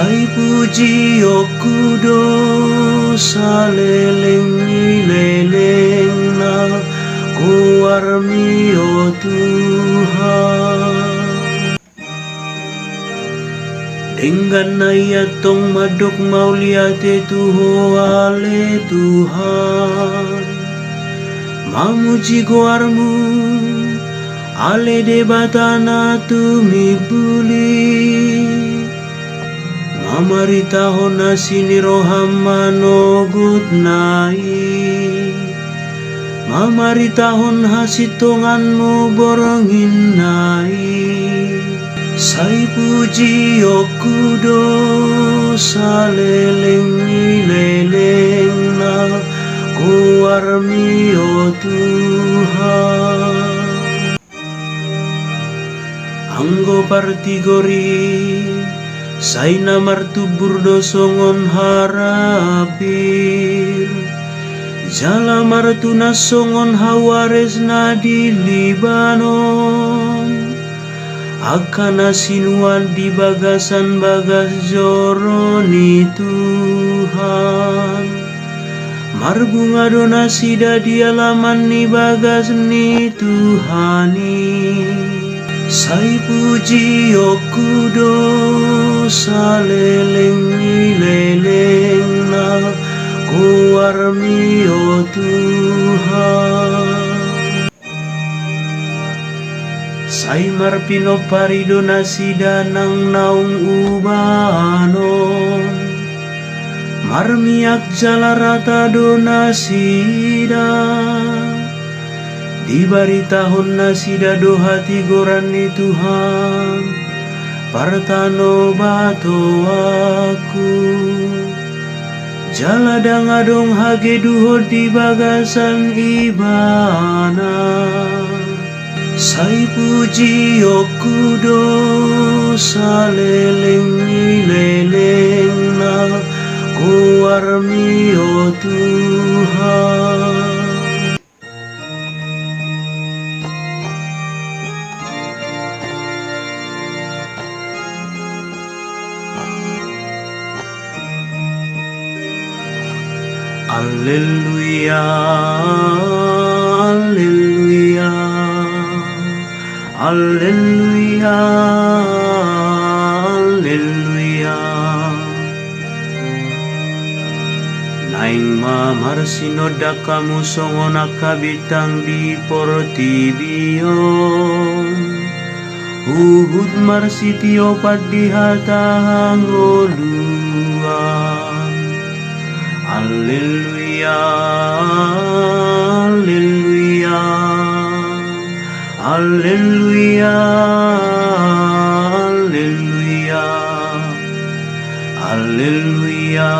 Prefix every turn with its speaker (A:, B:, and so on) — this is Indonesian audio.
A: Sai puji o kudo saleleng leleng na kuarmi o Tuhan. Dengan ayatong madok mauliate tuho ale Tuhan. Mamuji goarmu ale debatana tumibuli. Mamaritaho na sinirohamanogot nai. Mamaritahon hasitonganmu borongin nai. Sai puji o kudo saleleng leleng na kuarmi o Tuhan. Anggo partigori sai namar tubur dosongon harapir. Jala martuna songon hawares na di Libanon. Akana sinuan di bagasan bagas joro ni Tuhan. Marbunga dona sida di alaman ni bagas ni Tuhani. Sai puji o kudo saleleng leleng na kuarmi o Tuhan. Sai marpino parido nasida nang naung ubanon. Marmiak jalarata donasida. Dibaritahon nasida do hati goran ni Tuhan. Partano bato aku. Jaladang adong hage duho di bagasan ibana. Sai puji o kudo saleleng leleng na kuarmi o Tuhan. Alleluia, alleluia, alleluia, alleluia. Naing mamar sinoda kamu songon akabitang di portibio. Huhud marsitio padihata ngoluan. Alleluia, alleluia, alleluia, alleluia, alleluia.